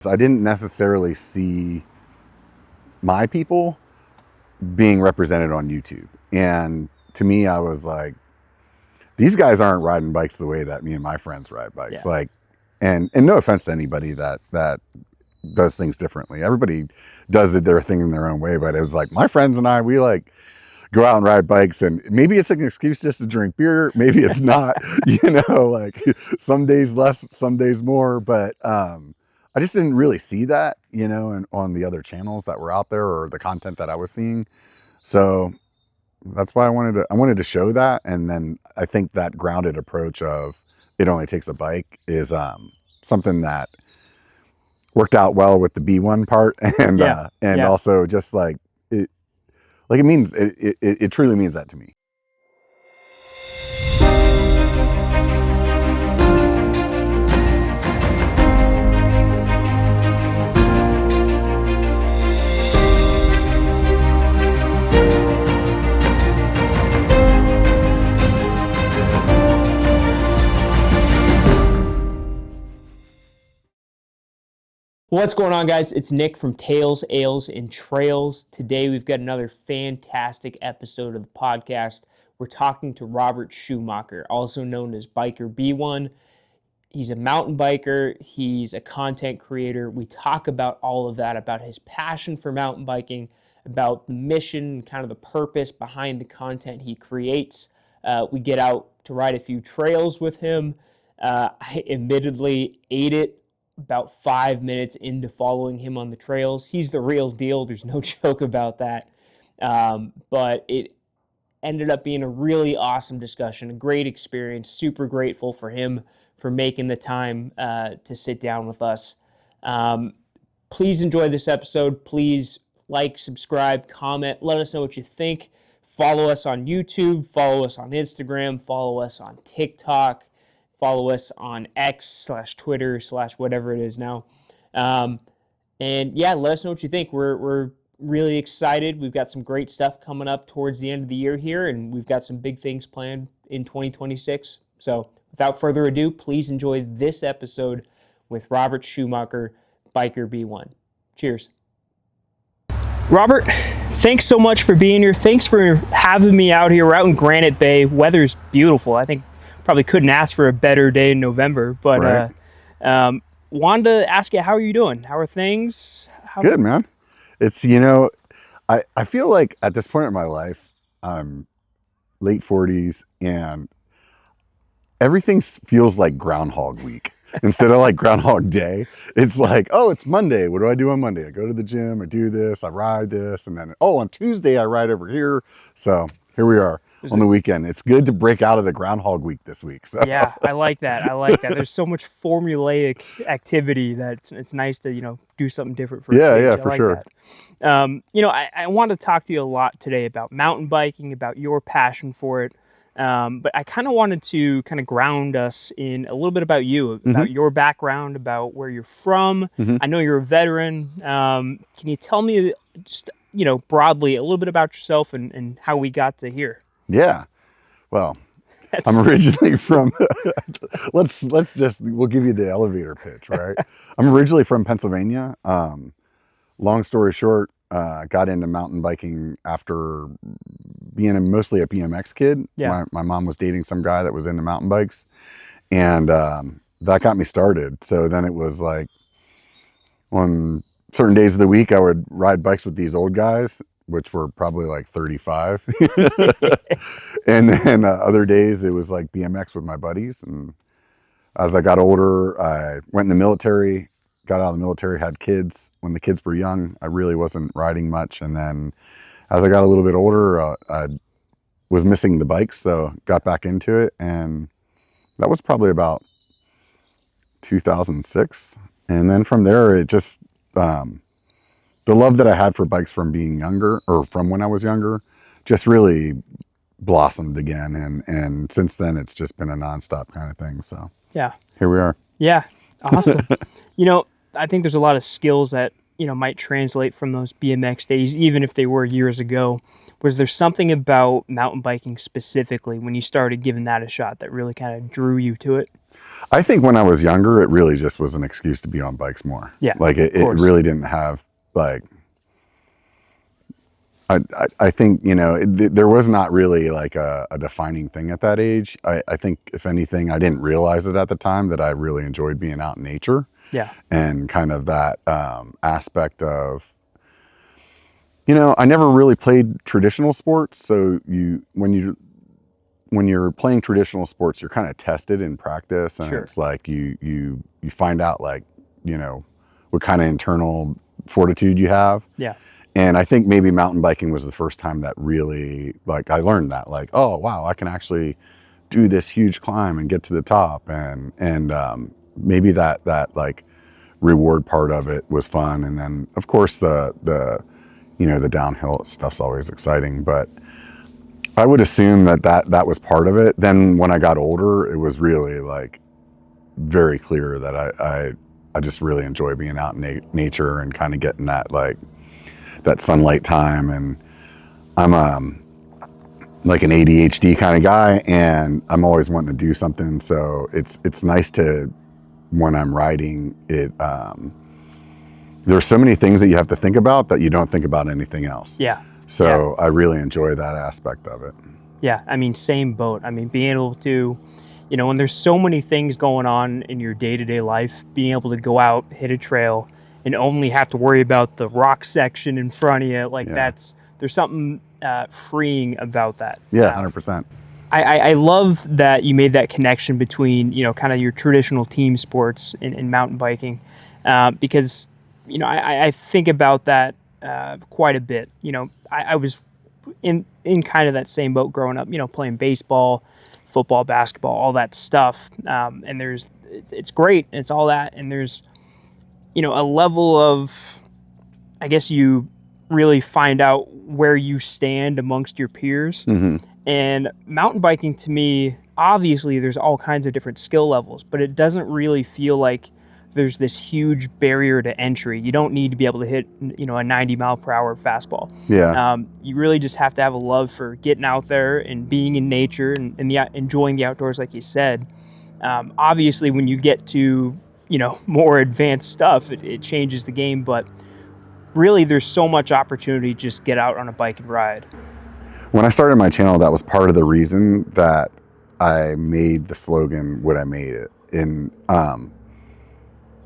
I didn't necessarily see my people being represented on YouTube. And to me, I was like, these guys aren't riding bikes the way that me and my friends ride bikes. Yeah. Like, and no offense to anybody that does things differently. Everybody does their thing in their own way, but it was like my friends and I, we like go out and ride bikes, and maybe it's an excuse just to drink beer. Maybe it's not, like some days less, some days more, but, I just didn't really see that, and on the other channels that were out there or the content that I was seeing. So that's why I wanted to show that. And then I think that grounded approach of it only takes a bike is, something that worked out well with the B1 part. And, also just like it means, it truly means that to me. What's going on, guys? It's Nick from Tales, Ales, and Trails. Today we've got another fantastic episode of the podcast. We're talking to Robert Schumacher, also known as Biker B1. He's a mountain biker. He's a content creator. We talk about all of that, about his passion for mountain biking, about the mission, kind of the purpose behind the content he creates. We get out to ride a few trails with him. I admittedly ate it about 5 minutes into following him on the trails. He's the real deal. There's no joke about that. But it ended up being a really awesome discussion, a great experience. Super grateful for him for making the time to sit down with us. Please enjoy this episode. Please like, subscribe, comment. Let us know what you think. Follow us on YouTube. Follow us on Instagram. Follow us on TikTok. Follow us on X/Twitter/ whatever it is now. And yeah, let us know what you think. We're really excited. We've got some great stuff coming up towards the end of the year here, and we've got some big things planned in 2026. So without further ado, please enjoy this episode with Robert Schumacher, Biker B1. Cheers. Robert, thanks so much for being here. Thanks for having me out here. We're out in Granite Bay. Weather's beautiful. I think probably couldn't ask for a better day in November, but right. Wanted to ask you, how are you doing? How are things? Good, man. It's, I feel like at this point in my life, I'm late 40s and everything feels like Groundhog Week. Instead of like Groundhog Day, it's like, oh, it's Monday. What do I do on Monday? I go to the gym, I do this, I ride this, and then, on Tuesday I ride over here. So here we are on the weekend. It's good to break out of the Groundhog Week this week. So. Yeah, I like that. There's so much formulaic activity that it's nice to, do something different for a change. Yeah, for sure. I want to talk to you a lot today about mountain biking, about your passion for it. But I kind of wanted to ground us in a little bit about you, about your background, about where you're from. I know you're a veteran. Can you tell me just, broadly a little bit about yourself and how we got to here? Yeah. Well, I'm originally from, we'll give you the elevator pitch, right? I'm originally from Pennsylvania. Long story short, got into mountain biking after being mostly a BMX kid. Yeah. My mom was dating some guy that was into mountain bikes, and that got me started. So then it was like on certain days of the week, I would ride bikes with these old guys, which were probably like 35. And then other days it was like BMX with my buddies. And as I got older, I went in the military, got out of the military, had kids. When the kids were young, I really wasn't riding much. And then as I got a little bit older, I was missing the bikes, so got back into it. And that was probably about 2006. And then from there, it just, the love that I had for bikes from being younger, or from when I was younger, just really blossomed again. And since then, it's just been a nonstop kind of thing. So yeah, here we are. Yeah, awesome. I think there's a lot of skills that, might translate from those BMX days, even if they were years ago. Was there something about mountain biking specifically when you started giving that a shot that really kind of drew you to it? I think when I was younger, it really just was an excuse to be on bikes more. Yeah, Like it really didn't have like, I think, you know, there was not really like a defining thing at that age. I think if anything, I didn't realize it at the time that I really enjoyed being out in nature. Yeah. And kind of that aspect of, you know, I never really played traditional sports. So when you're playing traditional sports, you're kind of tested in practice, and Sure. it's like you find out, like, you know, what kind of internal fortitude you have. Yeah. And I think maybe mountain biking was the first time that really, like, I learned that, like, oh wow, I can actually do this huge climb and get to the top, and maybe that like reward part of it was fun. And then of course the you know, the downhill stuff's always exciting, but I would assume that was part of it. Then when I got older, it was really like very clear that I just really enjoy being out in nature and kind of getting that, like, that sunlight time. And I'm like an ADHD kind of guy, and I'm always wanting to do something. So it's nice to, when I'm riding it, there's so many things that you have to think about that you don't think about anything else. Yeah. So I really enjoy that aspect of it. Yeah, I mean, same boat. I mean, being able to, you know, when there's so many things going on in your day-to-day life, being able to go out, hit a trail, and only have to worry about the rock section in front of you, like Yeah. there's something freeing about that. Yeah, 100%. I love that you made that connection between, you know, kind of your traditional team sports and mountain biking, because, you know, I think about that quite a bit. You know, I was in kind of that same boat growing up, you know, playing baseball, football, basketball, all that stuff. And it's great. It's all that. And there's, you know, a level of, I guess you really find out where you stand amongst your peers. Mm-hmm. And mountain biking, to me, obviously there's all kinds of different skill levels, but it doesn't really feel like there's this huge barrier to entry. You don't need to be able to hit, you know, a 90-mile-per-hour fastball. Yeah. You really just have to have a love for getting out there and being in nature and enjoying the outdoors, like you said. Obviously, when you get to, you know, more advanced stuff, it changes the game. But really, there's so much opportunity to just get out on a bike and ride. When I started my channel, that was part of the reason that I made the slogan what I made it.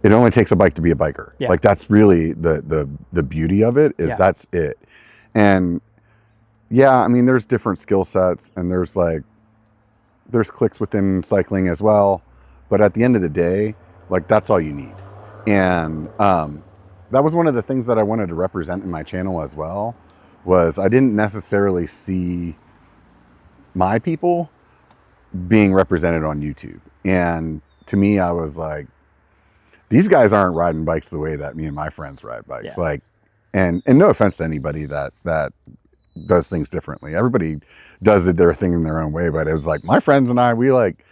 It only takes a bike to be a biker. Yeah. Like, that's really the beauty of it, is Yeah. that's it. And yeah, I mean, there's different skill sets, and there's clicks within cycling as well. But at the end of the day, like, that's all you need. And that was one of the things that I wanted to represent in my channel as well, was I didn't necessarily see my people being represented on YouTube. And to me, I was like, these guys aren't riding bikes the way that me and my friends ride bikes. Yeah. Like, and no offense to anybody that does things differently. Everybody does their thing in their own way, but it was like, my friends and I, we like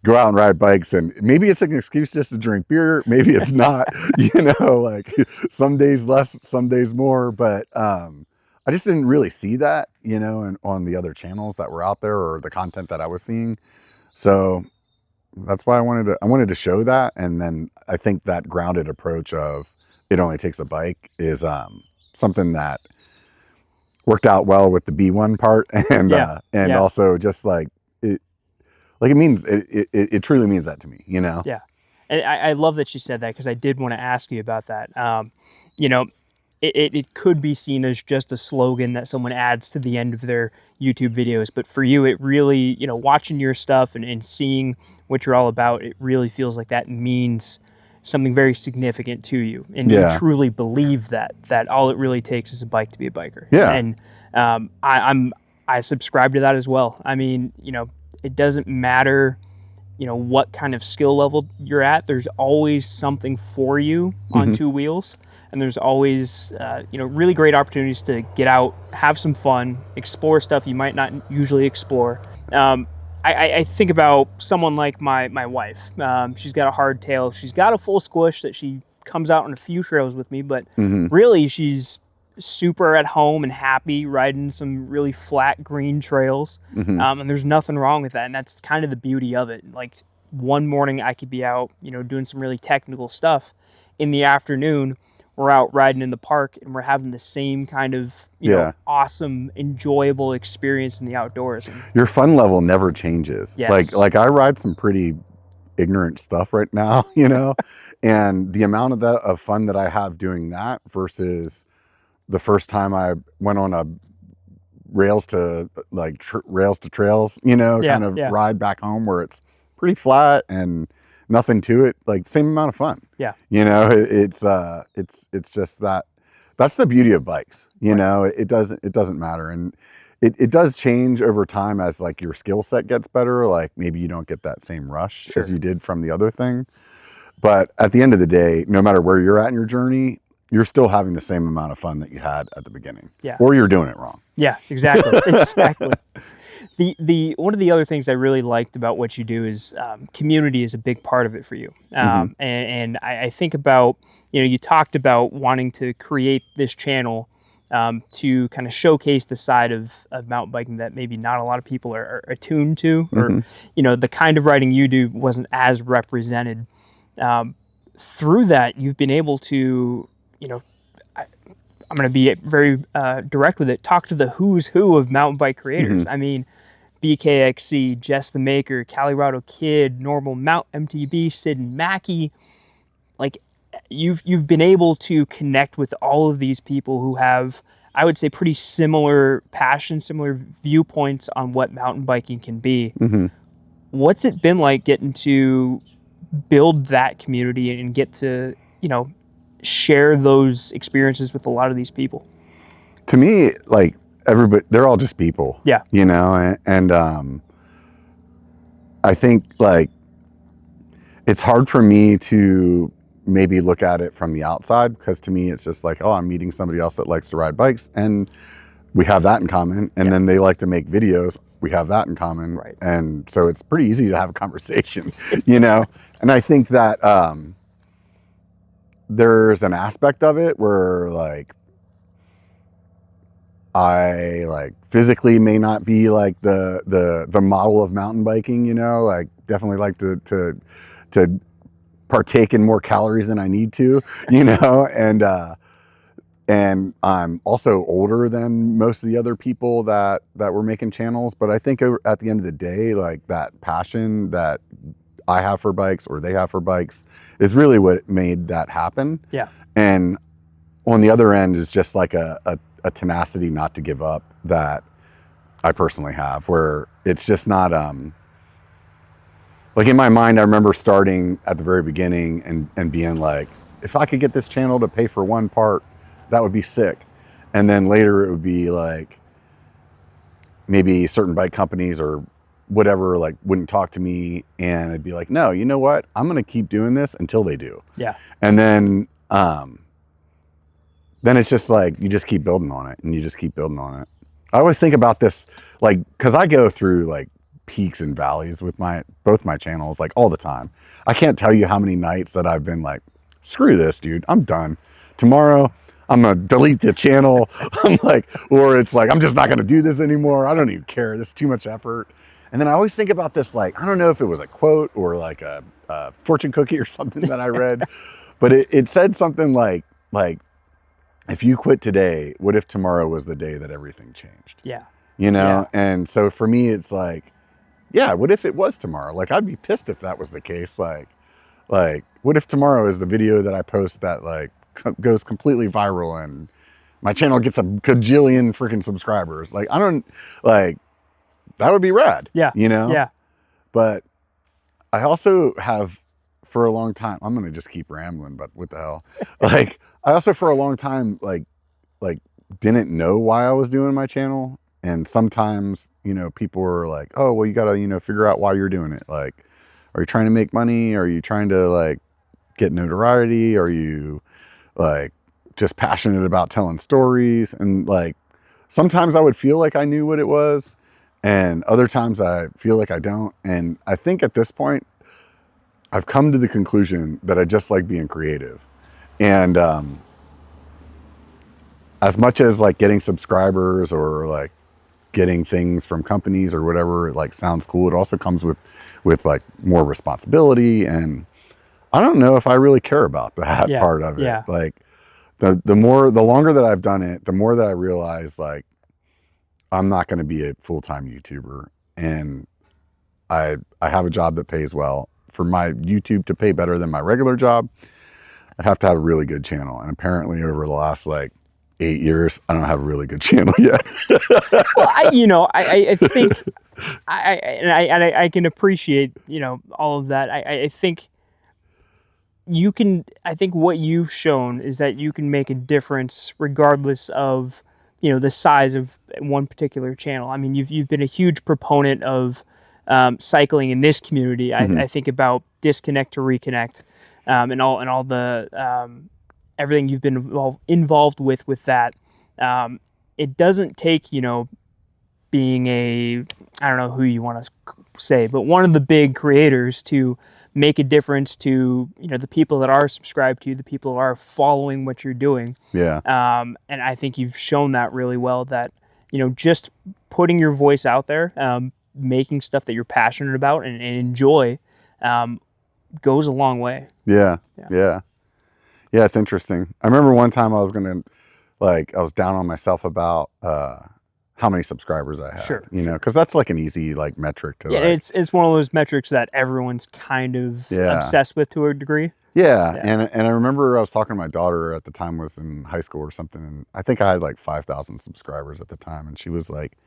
go out and ride bikes, and maybe it's an excuse just to drink beer. Maybe it's not, you know, like some days less, some days more. But I just didn't really see that, you know, and on the other channels that were out there, or the content that I was seeing. So that's why I wanted to show that. And then I think that grounded approach of it only takes a bike is something that worked out well with the B1 part, and Yeah. also just like it, like it means it truly means that to me, you know. Yeah. And I love that you said that, because I did want to ask you about that. You know, it could be seen as just a slogan that someone adds to the end of their YouTube videos. But for you, it really, you know, watching your stuff and seeing what you're all about, it really feels like that means something very significant to you. And you truly believe that all it really takes is a bike to be a biker. Yeah. And I subscribe to that as well. I mean, you know, it doesn't matter, you know, what kind of skill level you're at. There's always something for you on two wheels. And there's always, you know, really great opportunities to get out, have some fun, explore stuff you might not usually explore. I think about someone like my wife. She's got a hardtail. She's got a full squish that she comes out on a few trails with me, but really she's super at home and happy riding some really flat green trails. And there's nothing wrong with that. And that's kind of the beauty of it. Like, one morning I could be out, doing some really technical stuff. In the afternoon, we're out riding in the park and we're having the same kind of, Yeah. awesome, enjoyable experience in the outdoors. And Your fun level never changes. yes. Like I ride some pretty ignorant stuff right now, and the amount of fun that I have doing that versus the first time I went on a rails to trails, Yeah. kind of Yeah. ride back home where it's pretty flat and nothing to it, like same amount of fun. Yeah. It's just that's the beauty of bikes, Right. it doesn't matter. And it does change over time as like your skill set gets better. Like maybe you don't get that same rush Sure. as you did from the other thing. But at the end of the day, no matter where you're at in your journey, you're still having the same amount of fun that you had at the beginning. Yeah. Or you're doing it wrong. Yeah, exactly. Exactly. The one of the other things I really liked about what you do is community is a big part of it for you. And I think about, you talked about wanting to create this channel to kind of showcase the side of mountain biking that maybe not a lot of people are attuned to, or, the kind of riding you do wasn't as represented. Through that, you've been able to, I'm going to be very direct with it. Talk to the who's who of mountain bike creators. I mean, B1KER, Jess the Maker, Colorado Kid, Normal Mount MTB, Sid and Mackey. Like you've been able to connect with all of these people who have, I would say, pretty similar passions, similar viewpoints on what mountain biking can be. What's it been like getting to build that community and get to, share those experiences with a lot of these people? To me, like everybody, they're all just people. Yeah. And I think like it's hard for me to maybe look at it from the outside, because to me it's just like, oh, I'm meeting somebody else that likes to ride bikes and we have that in common. And then they like to make videos. We have that in common. Right. And so it's pretty easy to have a conversation, And I think that there's an aspect of it where like I like physically may not be like the model of mountain biking, like definitely like to partake in more calories than I need to, and I'm also older than most of the other people that were making channels. But I think at the end of the day, like that passion that I have for bikes or they have for bikes is really what made that happen. Yeah. And on the other end is just like a tenacity not to give up that I personally have, where it's just not, like in my mind, I remember starting at the very beginning and being like, if I could get this channel to pay for one part, that would be sick. And then later it would be like, maybe certain bike companies or whatever, like wouldn't talk to me, and I'd be like, no, you know what? I'm going to keep doing this until they do. Yeah. And then it's just like, you just keep building on it and you just keep building on it. I always think about this, like, cause I go through like peaks and valleys with both my channels, like all the time. I can't tell you how many nights that I've been like, screw this, dude, I'm done. Tomorrow, I'm gonna delete the channel. I'm like, or it's like, I'm just not gonna do this anymore. I don't even care. This is too much effort. And then I always think about this, like, I don't know if it was a quote or like a fortune cookie or something that I read, but it said something like, if you quit today, what if tomorrow was the day that everything changed? Yeah. Yeah. And so for me, it's like, yeah, what if it was tomorrow? Like, I'd be pissed if that was the case. Like, what if tomorrow is the video that I post that like goes completely viral and my channel gets a gajillion freaking subscribers? Like, I don't, like, that would be rad. Yeah. Yeah. But I also have, for a long time, I'm going to just keep rambling, but what the hell? Like, I also for a long time, like didn't know why I was doing my channel. And sometimes, people were like, oh, well, you got to, figure out why you're doing it. Like, are you trying to make money? Are you trying to like get notoriety? Are you like just passionate about telling stories? And like, sometimes I would feel like I knew what it was, and other times I feel like I don't. And I think at this point, I've come to the conclusion that I just like being creative. And as much as like getting subscribers or like getting things from companies or whatever, it like sounds cool. It also comes with like more responsibility, and I don't know if I really care about that Yeah. part of it. Yeah. Like the longer that I've done it, the more that I realize like I'm not going to be a full-time YouTuber, and I have a job that pays well. For my YouTube to pay better than my regular job, I have to have a really good channel. And apparently over the last like 8 years, I don't have a really good channel yet. Well, I think I can appreciate, all of that. I think I think what you've shown is that you can make a difference regardless of, the size of one particular channel. I mean, you've been a huge proponent of cycling in this community. I think about disconnect to reconnect, and all the everything you've been involved with that. It doesn't take, being I don't know who you want to say, but one of the big creators to make a difference to, the people that are subscribed to you, the people who are following what you're doing. Yeah. And I think you've shown that really well, that, just putting your voice out there, making stuff that you're passionate about and enjoy, goes a long way. Yeah. It's interesting. I remember one time I was down on myself about how many subscribers I had. Sure. Because that's like an easy like metric to. Yeah, like, it's one of those metrics that everyone's kind of obsessed with to a degree. Yeah. And I remember I was talking to my daughter at the time, was in high school or something, and I think I had like 5,000 subscribers at the time, and she was like,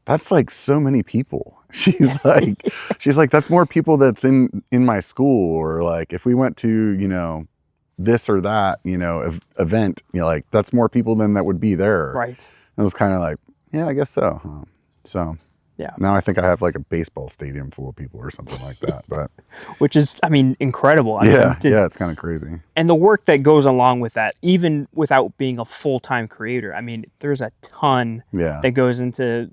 "That's like so many people." She's like, "That's more people that's in my school, or like if we went to this or that event, like that's more people than that would be there." Right. And it was kind of like, yeah, I guess so. So yeah. Now I think I have like a baseball stadium full of people or something like that. But which is, incredible. It's kind of crazy. And the work that goes along with that, even without being a full-time creator, there's a ton that goes into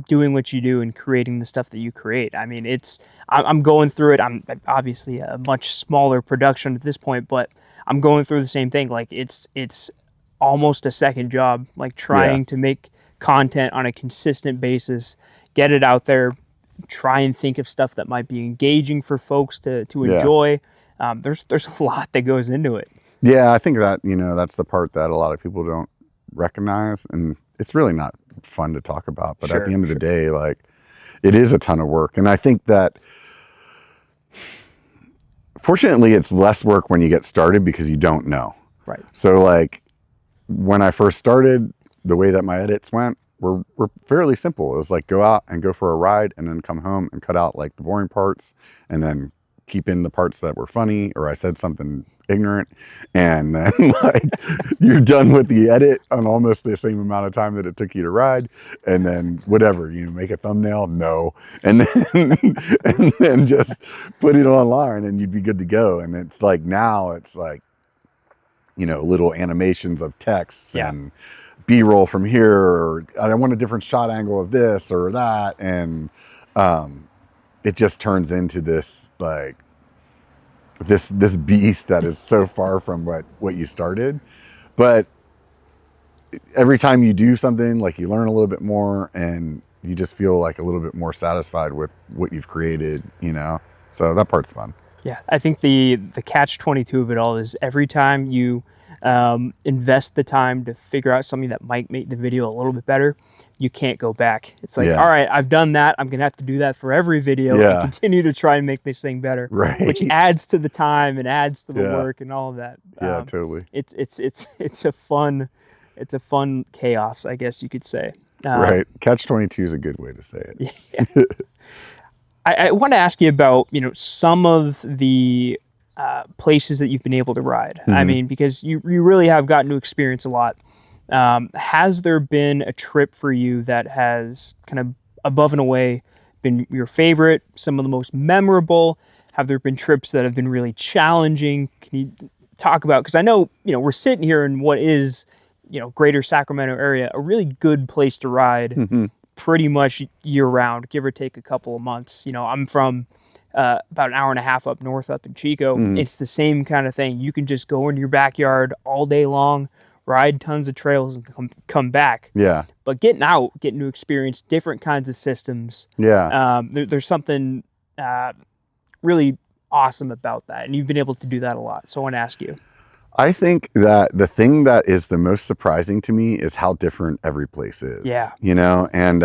doing what you do and creating the stuff that you create. I'm going through it. I'm obviously a much smaller production at this point, but I'm going through the same thing. Like it's almost a second job, like trying to make content on a consistent basis, get it out there, try and think of stuff that might be engaging for folks to enjoy. There's a lot that goes into it. Yeah, I think that, that's the part that a lot of people don't recognize, and it's really not fun to talk about. But at the end of the day, like, it is a ton of work. And I think that fortunately it's less work when you get started because you don't know. Right. So like when I first started, the way that my edits went were fairly simple. It was like go out and go for a ride and then come home and cut out like the boring parts and then keep in the parts that were funny, or I said something ignorant, and then like you're done with the edit on almost the same amount of time that it took you to ride, and then whatever, make a thumbnail, and then just put it online and you'd be good to go. And it's like now it's like little animations of texts and B-roll from here, or I want a different shot angle of this or that, and it just turns into this like this beast that is so far from what you started. But every time you do something, like you learn a little bit more and you just feel like a little bit more satisfied with what you've created, so that part's fun. Yeah, I think the catch-22 of it all is every time you invest the time to figure out something that might make the video a little bit better, you can't go back. It's like, all right, I've done that. I'm going to have to do that for every video and continue to try and make this thing better, which adds to the time and adds to the work and all of that. Yeah, totally. It's a fun chaos, I guess you could say. Right. Catch-22 is a good way to say it. Yeah. I want to ask you about, some of the places that you've been able to ride. Because you really have gotten to experience a lot. Has there been a trip for you that has kind of above and away been your favorite, some of the most memorable? Have there been trips that have been really challenging? Can you talk about, because I know, we're sitting here in what is, greater Sacramento area, a really good place to ride pretty much year round, give or take a couple of months. I'm from about an hour and a half up north, up in Chico. It's the same kind of thing. You can just go into your backyard all day long, ride tons of trails and come back. Yeah. But getting out, getting to experience different kinds of systems, Yeah. there's something really awesome about that. And you've been able to do that a lot. So I want to ask you. I think that the thing that is the most surprising to me is how different every place is. Yeah. You know, and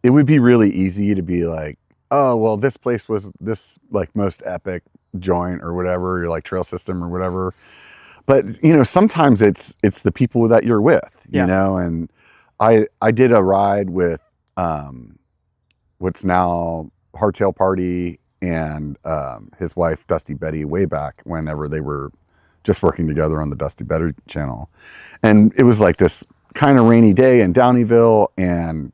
it would be really easy to be like, oh, well, this place was this like most epic joint or whatever, or like trail system or whatever. But, you know, sometimes it's the people that you're with, you Yeah. know, and I did a ride with what's now Hardtail Party and his wife, Dusty Betty, way back whenever they were just working together on the Dusty Betty channel. And it was like this kind of rainy day in Downeyville, and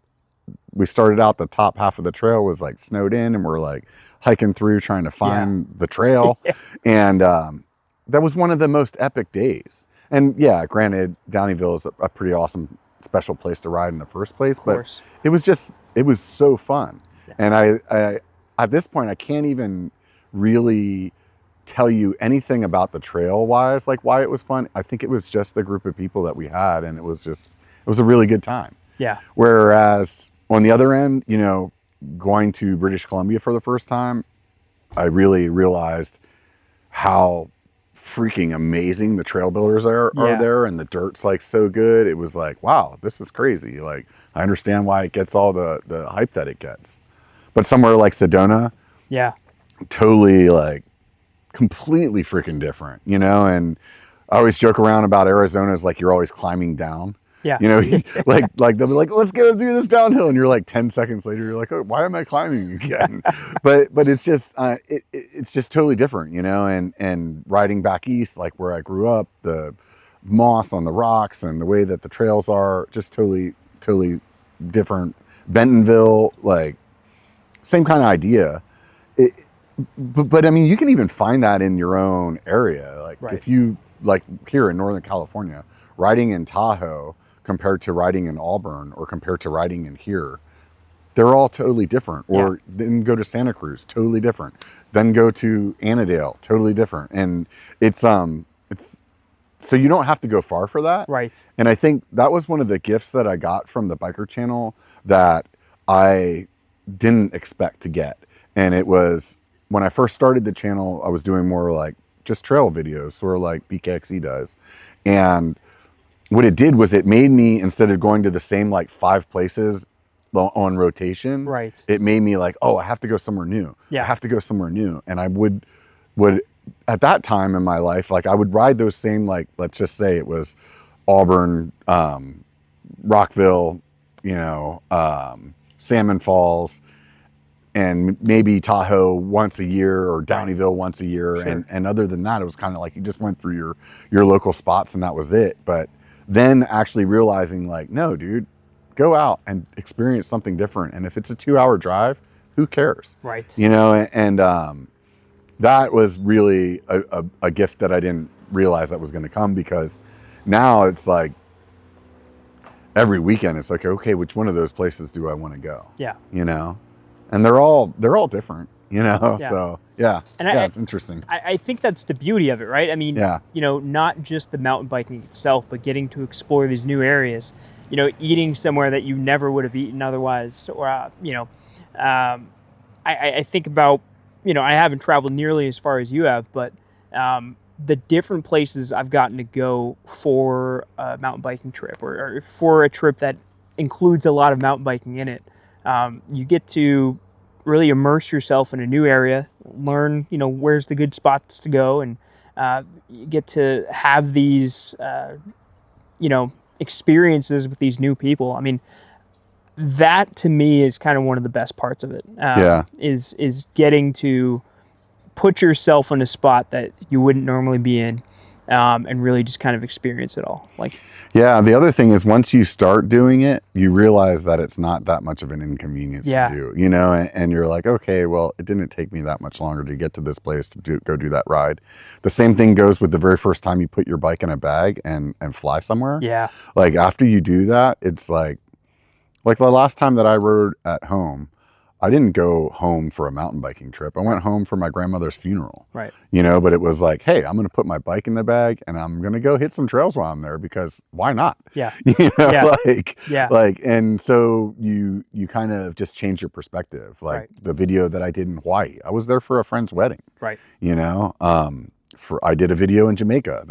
we started out, the top half of the trail was like snowed in, and we're like hiking through trying to find the trail. And that was one of the most epic days. And yeah, granted, Downeyville is a pretty awesome, special place to ride in the first place, but it was so fun. Yeah. And I at this point, I can't even really tell you anything about the trail wise, like why it was fun. I think it was just the group of people that we had, and it was a really good time. Yeah. Whereas on the other end, you know, going to British Columbia for the first time, I really realized how freaking amazing the trail builders are there, and the dirt's like so good. It was like, wow, this is crazy. Like, I understand why it gets all the hype that it gets. But somewhere like Sedona, yeah, totally like completely freaking different, you know? And I always joke around about Arizona is like you're always climbing down. Yeah. You know, like they'll be like, let's go do this downhill. And you're like 10 seconds later, you're like, oh, why am I climbing again? but it's just, it's just totally different, you know? And riding back east, like where I grew up, the moss on the rocks and the way that the trails are just totally different. Bentonville, like same kind of idea. But I mean, you can even find that in your own area. Like if you, like here in Northern California, riding in Tahoe compared to riding in Auburn or compared to riding in here, they're all totally different. Or then go to Santa Cruz, totally different. Then go to Annandale, totally different. And it's so you don't have to go far for that. Right. And I think that was one of the gifts that I got from the biker channel that I didn't expect to get. And it was when I first started the channel, I was doing more like just trail videos, sort of like B1KER does. And what it did was it made me, instead of going to the same like 5 places on rotation, it made me like, oh, I have to go somewhere new. I have to go somewhere new. And I would at that time in my life, like I would ride those same, like, let's just say it was Auburn, Rockville, you know, Salmon Falls, and maybe Tahoe once a year or Downeyville once a year. And other than that, it was kind of like you just went through your local spots and that was it. But then actually realizing like, no, dude, go out and experience something different. And if it's a 2-hour drive, who cares? Right. You know, and that was really a gift that I didn't realize that was going to come, because now it's like every weekend it's like, okay, which one of those places do I want to go? Yeah. You know? And they're all different, you know? Yeah. So it's interesting. I think that's the beauty of it, right? I mean, you know, not just the mountain biking itself, but getting to explore these new areas, you know, eating somewhere that you never would have eaten otherwise. Or, you know, I think about, you know, I haven't traveled nearly as far as you have, but the different places I've gotten to go for a mountain biking trip, or for a trip that includes a lot of mountain biking in it. You get to really immerse yourself in a new area, learn, you know, where's the good spots to go, and you get to have these, you know, experiences with these new people. I mean, that to me is kind of one of the best parts of it. Is getting to put yourself in a spot that you wouldn't normally be in, and really just kind of experience it all. Like, yeah, the other thing is once you start doing it, you realize that it's not that much of an inconvenience to do, you know, and you're like, okay, well, it didn't take me that much longer to get to this place to go do that ride. The same thing goes with the very first time you put your bike in a bag and fly somewhere. Yeah. Like after you do that, it's like the last time that I rode at home, I didn't go home for a mountain biking trip. I went home for my grandmother's funeral. Right. You know, but it was like, hey, I'm going to put my bike in the bag and I'm going to go hit some trails while I'm there because why not? Yeah. You know, Yeah. like, like, and so you kind of just change your perspective. Like Right. the video that I did in Hawaii, I was there for a friend's wedding. Right. You know, I did a video in Jamaica.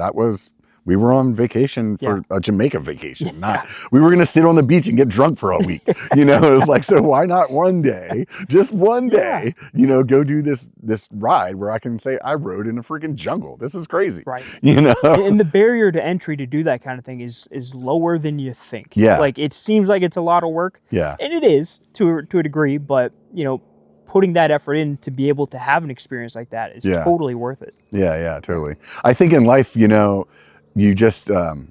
We were on vacation for a Jamaica vacation. Not we were gonna sit on the beach and get drunk for a week. You know, it was like, so why not one day, just one day, you know, go do this ride where I can say I rode in a freaking jungle. This is crazy. Right. You know, and the barrier to entry to do that kind of thing is lower than you think. Yeah. Like it seems like it's a lot of work. Yeah. And it is to a degree, but you know, putting that effort in to be able to have an experience like that is totally worth it. Yeah, yeah, totally. I think in life, you know, you just the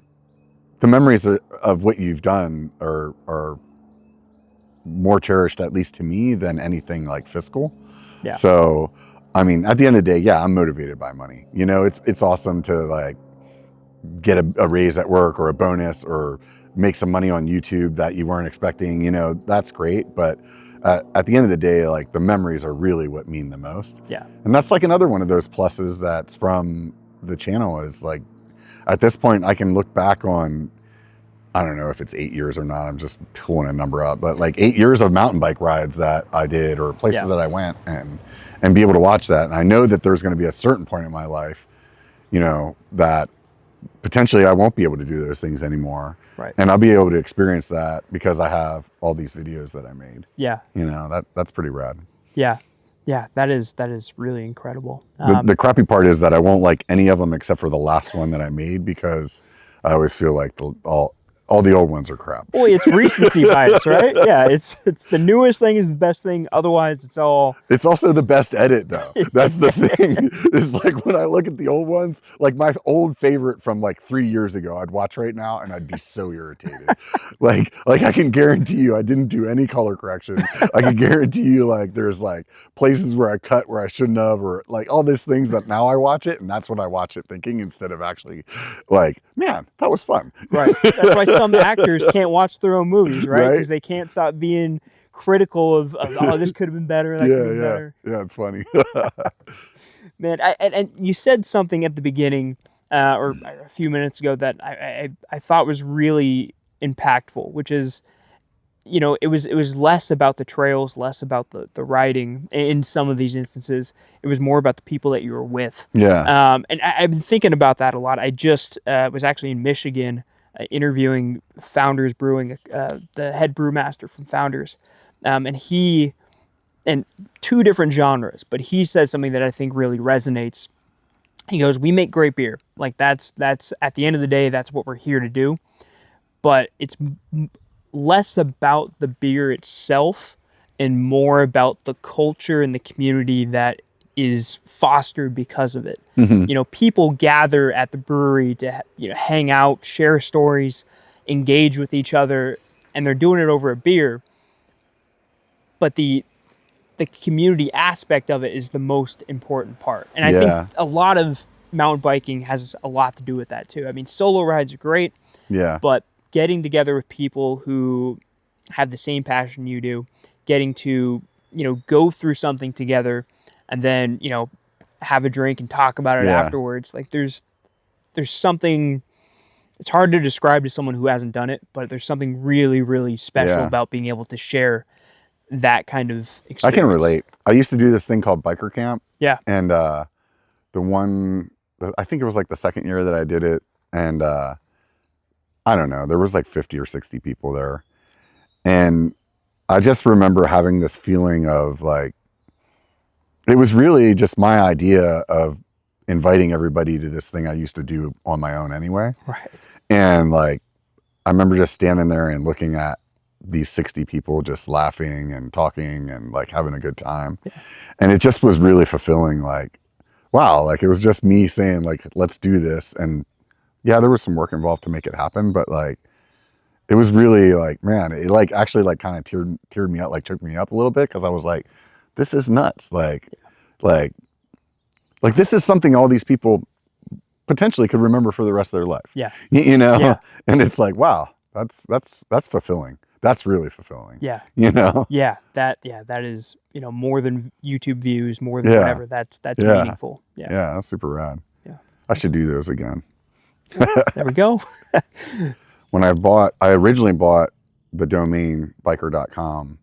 memories of what you've done are more cherished, at least to me, than anything like fiscal. Yeah. So, I mean, at the end of the day, yeah, I'm motivated by money. You know, it's awesome to like get a raise at work or a bonus or make some money on YouTube that you weren't expecting. You know, that's great, but at the end of the day, like the memories are really what mean the most. Yeah. And that's like another one of those pluses that's from the channel is like, at this point, I can look back on, I don't know if it's 8 years or not, I'm just pulling a number out, but like 8 years of mountain bike rides that I did or places that I went and be able to watch that. And I know that there's going to be a certain point in my life, you know, that potentially I won't be able to do those things anymore. Right. And I'll be able to experience that because I have all these videos that I made. Yeah. You know, that's pretty rad. Yeah. Yeah, that is really incredible. The crappy part is that I won't like any of them except for the last one that I made because I always feel like all the old ones are crap. Boy, it's recency bias, right? Yeah, it's the newest thing is the best thing. Otherwise, it's all. It's also the best edit, though. That's the thing. It's like when I look at the old ones, like my old favorite from like 3 years ago, I'd watch right now and I'd be so irritated. like I can guarantee you, I didn't do any color correction. I can guarantee you, like there's like places where I cut where I shouldn't have, or like all these things that now I watch it, and that's what I watch it thinking instead of actually like, man, that was fun. Right. That's why some actors can't watch their own movies, right? Because they can't stop being critical of oh, this could have been better, that could have been better. Yeah, it's funny. Man, and you said something at the beginning or a few minutes ago that I thought was really impactful, which is, you know, it was less about the trails, less about the riding in some of these instances. It was more about the people that you were with. Yeah. And I've been thinking about that a lot. I just was actually in Michigan interviewing Founders Brewing, the head brewmaster from Founders. And he, and two different genres, but he says something that I think really resonates. He goes, we make great beer. Like that's at the end of the day, that's what we're here to do. But it's less about the beer itself and more about the culture and the community that is fostered because of it. Mm-hmm. You know, people gather at the brewery to, you know, hang out, share stories, engage with each other, and they're doing it over a beer. But the community aspect of it is the most important part. And I think a lot of mountain biking has a lot to do with that too. I mean, solo rides are great. Yeah. But getting together with people who have the same passion you do, getting to, you know, go through something together and then, you know, have a drink and talk about it afterwards. Like there's something, it's hard to describe to someone who hasn't done it, but there's something really, really special about being able to share that kind of experience. I can relate. I used to do this thing called biker camp. Yeah. And I think it was like the second year that I did it. And I don't know, there was like 50 or 60 people there. And I just remember having this feeling of like, it was really just my idea of inviting everybody to this thing I used to do on my own anyway. Right. And like, I remember just standing there and looking at these 60 people just laughing and talking and like having a good time. Yeah. And it just was really fulfilling. Like, wow, like it was just me saying like, let's do this. And yeah, there was some work involved to make it happen, but like, it was really like, man, it like actually like kind of teared me up, like took me up a little bit. Cause I was like, this is nuts. Like this is something all these people potentially could remember for the rest of their life. Yeah. You know? Yeah. And it's like, wow, that's fulfilling. that's really fulfilling. Yeah. You know? Yeah. That is, more than YouTube views, more than Yeah. whatever. That's Yeah. meaningful. Yeah. Yeah, that's super rad. Yeah. I should do those again. There we go. When I originally bought the domain B1KER.com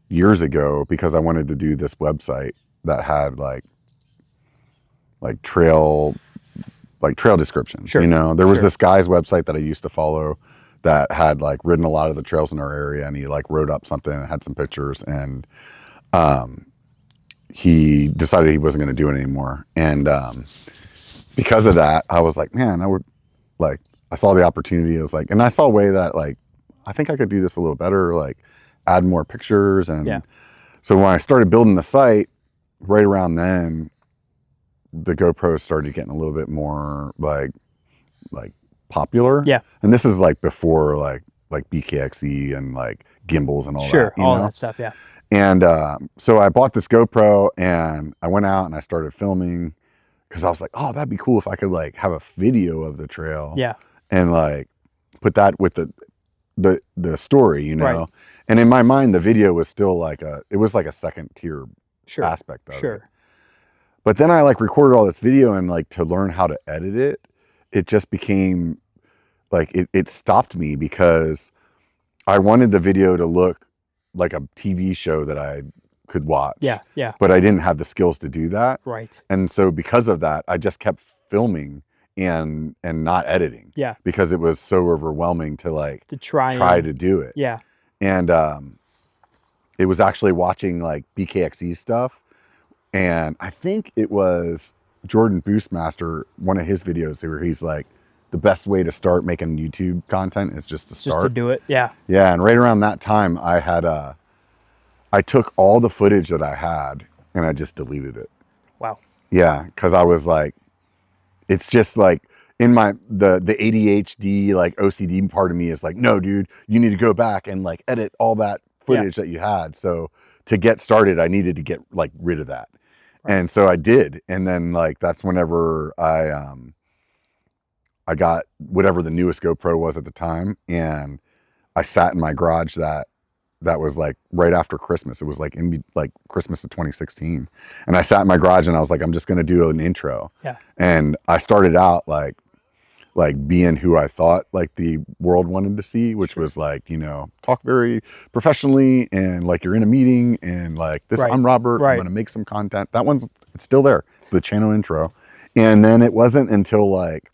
years ago because I wanted to do this website that had like trail descriptions. Sure. There was Sure. this guy's website that I used to follow that had like ridden a lot of the trails in our area, and he like wrote up something and had some pictures, and he decided he wasn't going to do it anymore. And because of that, I was like, man, I saw the opportunity. I was like, and I saw a way that like, I think I could do this a little better, like add more pictures. And so when I started building the site, right around then, the GoPros started getting a little bit more like popular. Yeah. And this is like before like BKXE and like gimbals and all that. Sure. All that stuff. Yeah. And so I bought this GoPro and I went out and I started filming because I was like, oh, that'd be cool if I could like have a video of the trail. Yeah. And like put that with the story, Right. And in my mind, the video was still like it was like a second tier aspect of it. But then I like recorded all this video, and like to learn how to edit it, it just became like, it stopped me because I wanted the video to look like a TV show that I could watch. Yeah. Yeah. But I didn't have the skills to do that. Right. And so because of that, I just kept filming and not editing. Yeah. Because it was so overwhelming to like try to do it. Yeah. And it was actually watching like BKXE stuff, and I think it was Jordan Boostmaster, one of his videos where he's like, the best way to start making YouTube content is just to start. Just to do it. Yeah. Yeah. And right around that time, I took all the footage that I had and I just deleted it. Wow. Yeah. Cause I was like, it's just like in the ADHD, like OCD part of me is like, no, dude, you need to go back and like edit all that footage that you had. So to get started, I needed to get like rid of that. Right. And so I did. And then like, that's whenever I got whatever the newest GoPro was at the time. And I sat in my garage that was like right after Christmas. It was like in like Christmas of 2016. And I sat in my garage and I was like, I'm just going to do an intro. Yeah. And I started out like being who I thought like the world wanted to see, which was like, talk very professionally and like you're in a meeting and like this, I'm Robert, I'm going to make some content. It's still there, the channel intro. And then it wasn't until like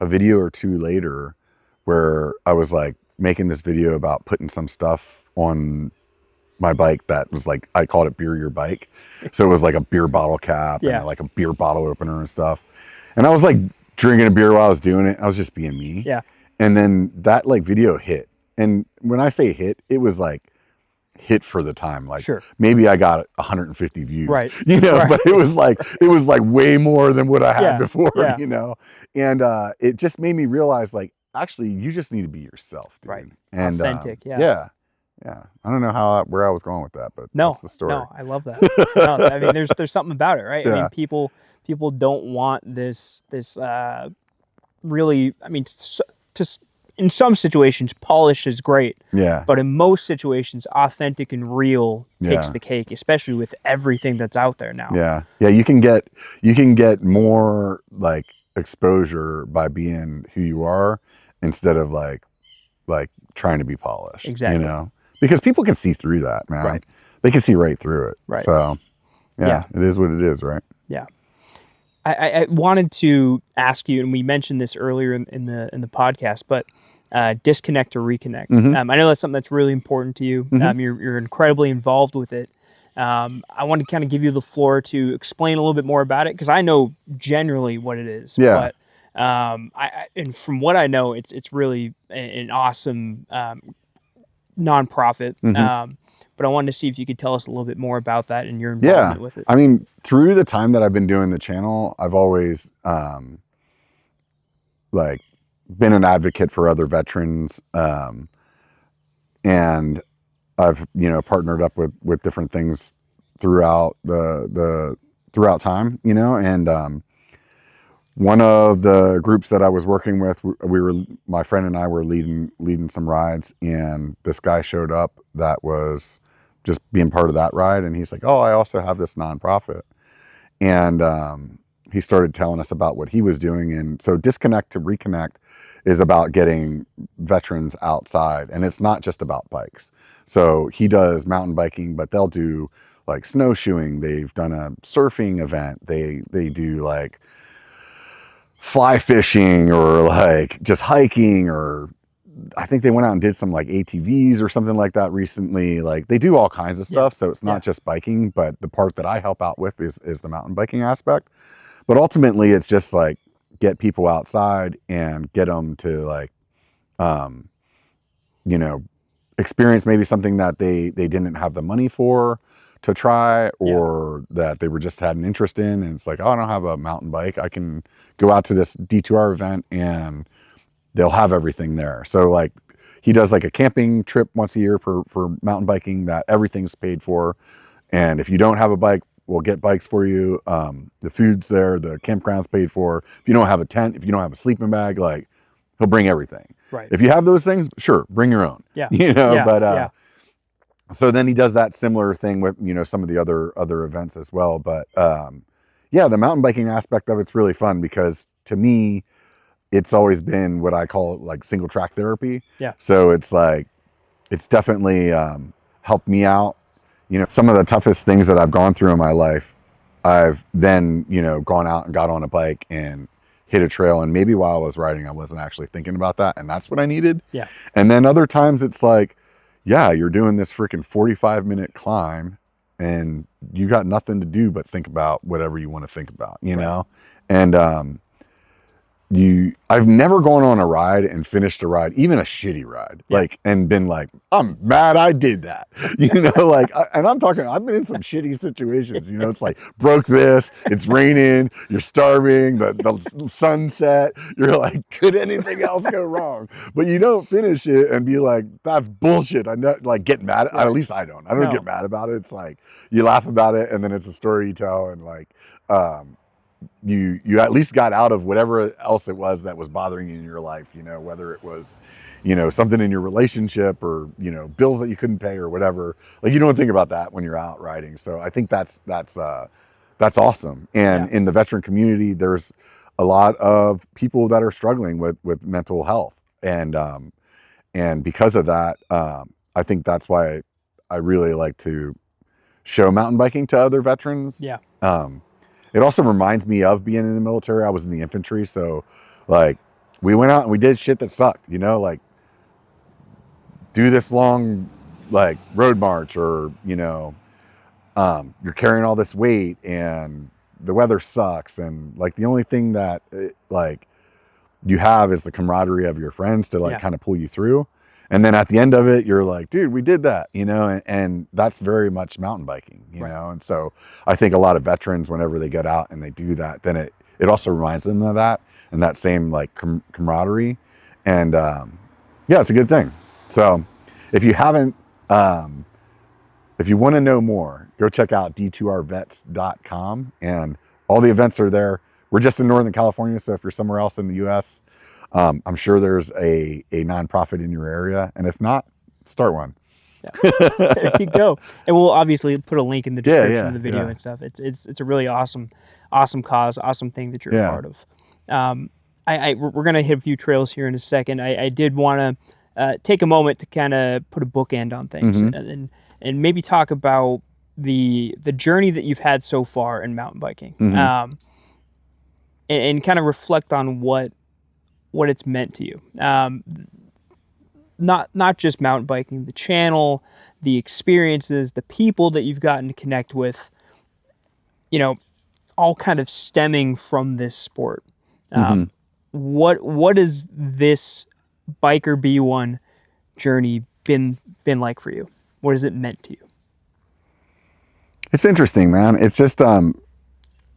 a video or two later where I was like making this video about putting some stuff on my bike that was like, I called it Beer Your Bike. So it was like a beer bottle cap and like a beer bottle opener and stuff. And I was like drinking a beer while I was doing it. I was just being me. Yeah. And then that like video hit. And when I say hit, it was like hit for the time. Like maybe I got 150 views, right. But it was like way more than what I had before, and it just made me realize like, actually you just need to be yourself, dude. Right. And authentic. Yeah. I don't know where I was going with that, but that's the story. No, I love that. No, I mean, there's something about it, right? I mean, people don't want this really, I mean, in some situations, polished is great. Yeah. But in most situations, authentic and real takes the cake, especially with everything that's out there now. Yeah. Yeah. You can get more like exposure by being who you are instead of like trying to be polished. Exactly. Because people can see through that, man. Right. They can see right through it. Right. So it is what it is, right? Yeah. I wanted to ask you, and we mentioned this earlier in the podcast, but disconnect or reconnect. Mm-hmm. I know that's something that's really important to you. Mm-hmm. You're incredibly involved with it. I want to kind of give you the floor to explain a little bit more about it, because I know generally what it is. Yeah. But and from what I know, it's really an awesome nonprofit. Mm-hmm. But I wanted to see if you could tell us a little bit more about that and your involvement with it. I mean, through the time that I've been doing the channel, I've always like been an advocate for other veterans, and I've partnered up with different things throughout throughout time, and one of the groups that I was working with, my friend and I were leading some rides, and this guy showed up that was just being part of that ride, and he's like, "Oh, I also have this nonprofit," and he started telling us about what he was doing. And so Disconnect to Reconnect is about getting veterans outside, and it's not just about bikes. So he does mountain biking, but they'll do like snowshoeing. They've done a surfing event. They do like fly fishing, or like just hiking, or I think they went out and did some like ATVs or something like that recently. Like they do all kinds of stuff. So it's not just biking, but the part that I help out with is the mountain biking aspect. But ultimately it's just like get people outside and get them to like, you know, experience maybe something that they didn't have the money for to try, or that they were just had an interest in. And it's like, oh, I don't have a mountain bike. I can go out to this D2R event and they'll have everything there. So like he does like a camping trip once a year for mountain biking that everything's paid for. And if you don't have a bike, we'll get bikes for you. The food's there, the campground's paid for. If you don't have a tent, if you don't have a sleeping bag, like he'll bring everything. Right. If you have those things, sure, bring your own. Yeah. You know, Yeah. but so then he does that similar thing with, you know, some of the other events as well. But yeah, the mountain biking aspect of it's really fun, because to me, it's always been what I call like single track therapy. Yeah. So it's like, it's definitely helped me out. You know, some of the toughest things that I've gone through in my life, I've then, you know, gone out and got on a bike and hit a trail. And maybe while I was riding, I wasn't actually thinking about that. And that's what I needed. Yeah. And then other times it's like, yeah, you're doing this freaking 45-minute climb and you got nothing to do but think about whatever you want to think about, you know? And I've never gone on a ride and finished a ride, even a shitty ride, like, and been like, I'm mad I did that, you know, like, and I'm talking, I've been in some shitty situations, you know, it's like, broke this, it's raining, you're starving, the sunset, you're like, could anything else go wrong? But you don't finish it and be like, that's bullshit. I know, like, get mad at least I don't get mad about it. It's like, you laugh about it, and then it's a story you tell, and like, you at least got out of whatever else it was that was bothering you in your life, you know, whether it was, you know, something in your relationship, or, you know, bills that you couldn't pay or whatever. Like, you don't think about that when you're out riding. So I think that's awesome. And in the veteran community, there's a lot of people that are struggling with mental health. And because of that, I think that's why I really like to show mountain biking to other veterans. Yeah. It also reminds me of being in the military. I was in the infantry, so like we went out and we did shit that sucked, you know, like do this long like road march, or, you know, you're carrying all this weight and the weather sucks, and like the only thing that like you have is the camaraderie of your friends to like kind of pull you through. And then at the end of it, you're like, dude, we did that, you know, and that's very much mountain biking, you know? And so I think a lot of veterans, whenever they get out and they do that, then it also reminds them of that, and that same like camaraderie. And yeah, it's a good thing. So if you haven't, if you want to know more, go check out d2rvets.com, and all the events are there. We're just in Northern California, so if you're somewhere else in the US, I'm sure there's a nonprofit in your area, and if not, start one. Yeah. There you go. And we'll obviously put a link in the description of the video and stuff. It's a really awesome cause, awesome thing that you're a part of. We're gonna hit a few trails here in a second. I did want to take a moment to kind of put a bookend on things, and maybe talk about the journey that you've had so far in mountain biking, and kind of reflect on what it's meant to you. Not just mountain biking, the channel, the experiences, the people that you've gotten to connect with, you know, all kind of stemming from this sport. What is this Biker B1 journey been like for you? What has it meant to you? It's interesting, man. It's just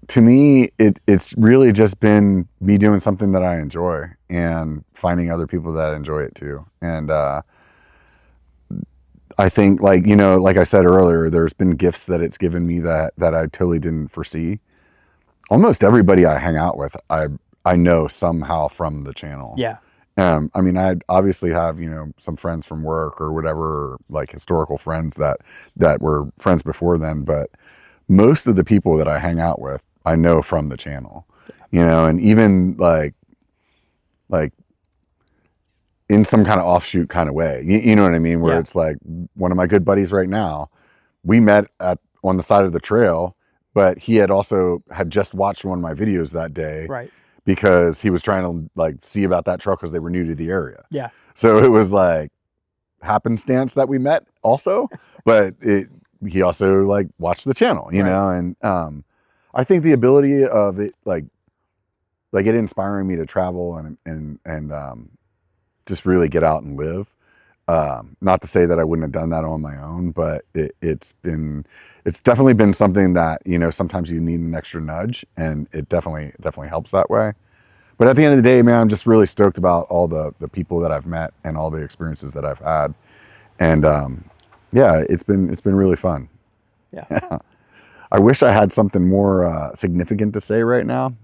to me, it's really just been me doing something that I enjoy and finding other people that enjoy it too. And I think, like, you know, like I said earlier, there's been gifts that it's given me that I totally didn't foresee. Almost everybody I hang out with, I know somehow from the channel. Yeah. I mean, I obviously have, you know, some friends from work or whatever, like historical friends that were friends before then, but most of the people that I hang out with, I know from the channel, you know, and even like in some kind of offshoot kind of way, you know what I mean? Where it's like one of my good buddies right now, we met on the side of the trail, but he had just watched one of my videos that day. Right. Because he was trying to like see about that trail because they were new to the area. Yeah. So it was like happenstance that we met also, but he also like watched the channel, you know, and I think the ability of it like it inspiring me to travel and just really get out and live. Not to say that I wouldn't have done that on my own, but it's definitely been something that, you know, sometimes you need an extra nudge, and it definitely helps that way. But at the end of the day, man, I'm just really stoked about all the people that I've met and all the experiences that I've had. And yeah, it's been really fun. Yeah. I wish I had something more significant to say right now.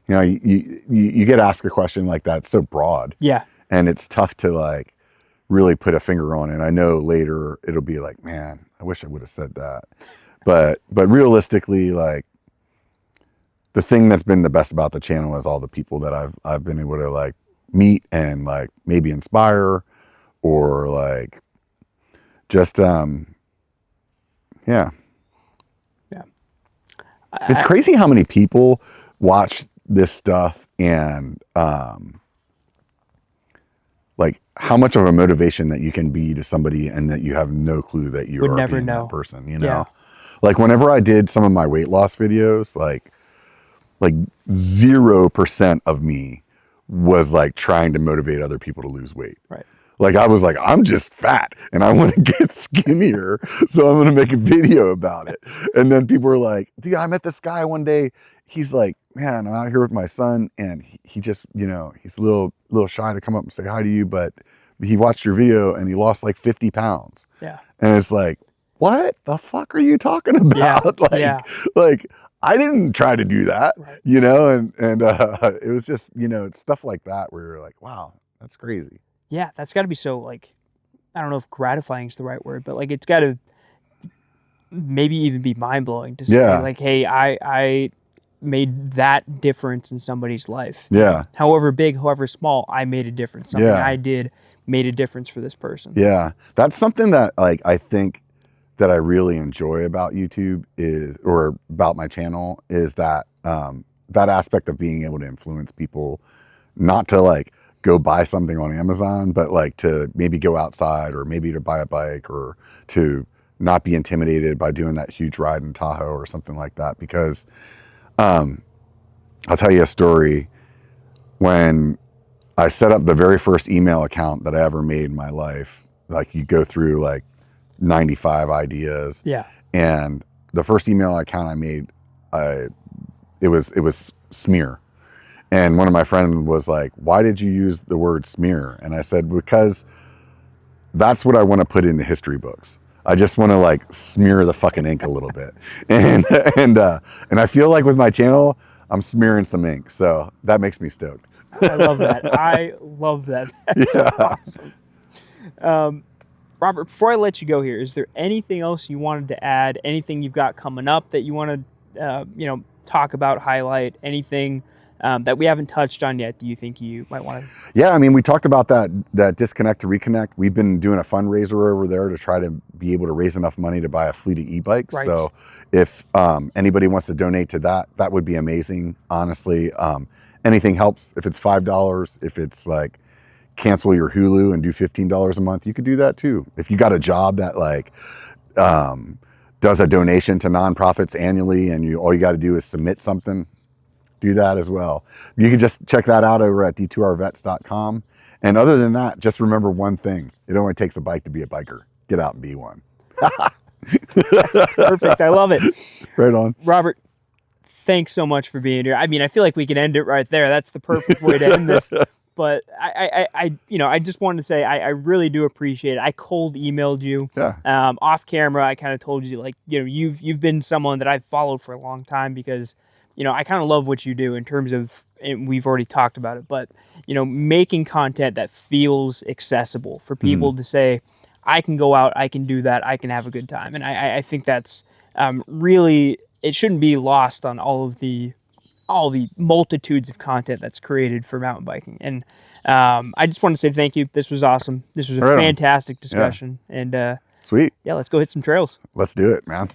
You know, you get asked a question like that, it's so broad. Yeah. And it's tough to like really put a finger on it. I know later it'll be like, man, I wish I would have said that. But realistically, like, the thing that's been the best about the channel is all the people that I've been able to like meet and like maybe inspire or like just yeah. It's crazy how many people watch this stuff and like how much of a motivation that you can be to somebody and that you have no clue that you Would are never being know. that person, you know? Like whenever I did some of my weight loss videos, like 0% of me was like trying to motivate other people to lose weight. Right. Like I was like, I'm just fat and I want to get skinnier, so I'm going to make a video about it. And then people were like, dude, I met this guy one day. He's like, man, I'm out here with my son, and he just, you know, he's a little shy to come up and say hi to you, but he watched your video and he lost like 50 pounds. Yeah. And it's like, what the fuck are you talking about? Like I didn't try to do that, you know, and it was just, you know, it's stuff like that where you're like, wow, that's crazy. Yeah, that's got to be so, like, I don't know if gratifying is the right word, but like it's got to maybe even be mind blowing to say, like, hey, I made that difference in somebody's life. Yeah. However big, however small, I made a difference. Something I did made a difference for this person. Yeah, that's something that like I think that I really enjoy about YouTube or about my channel is that that aspect of being able to influence people, not to like go buy something on Amazon, but like to maybe go outside or maybe to buy a bike or to not be intimidated by doing that huge ride in Tahoe or something like that. Because I'll tell you a story. When I set up the very first email account that I ever made in my life, like you go through like 95 ideas. Yeah. And the first email account I made, it was smear. And one of my friends was like, why did you use the word smear? And I said, because that's what I want to put in the history books. I just want to like smear the fucking ink a little bit. And I feel like with my channel, I'm smearing some ink. So that makes me stoked. I love that. I love that. That's so awesome. Robert, before I let you go here, is there anything else you wanted to add? Anything you've got coming up that you want to, you know, talk about, highlight? Anything that we haven't touched on yet? Do you think you might want to? Yeah, I mean, we talked about that disconnect to reconnect. We've been doing a fundraiser over there to try to be able to raise enough money to buy a fleet of e-bikes. Right. So if anybody wants to donate to that, that would be amazing. Honestly, anything helps. If it's $5, if it's like cancel your Hulu and do $15 a month, you could do that too. If you got a job that like does a donation to nonprofits annually and all you got to do is submit something, do that as well. You can just check that out over at d2rvets.com. And other than that, just remember one thing. It only takes a bike to be a biker. Get out and be one. That's perfect. I love it. Right on. Robert, thanks so much for being here. I mean, I feel like we can end it right there. That's the perfect way to end this. But I just wanted to say I really do appreciate it. I cold emailed you. Yeah. Off camera, I kind of told you, like, you know, you've been someone that I've followed for a long time because, I kind of love what you do in terms of, and we've already talked about it, but making content that feels accessible for people to say, I can go out, I can do that, I can have a good time. And I think that's really, it shouldn't be lost on all the multitudes of content that's created for mountain biking. And I just want to say thank you. This was awesome. This was a Right on. fantastic discussion. And Sweet. yeah, let's go hit some trails. Let's do it, man.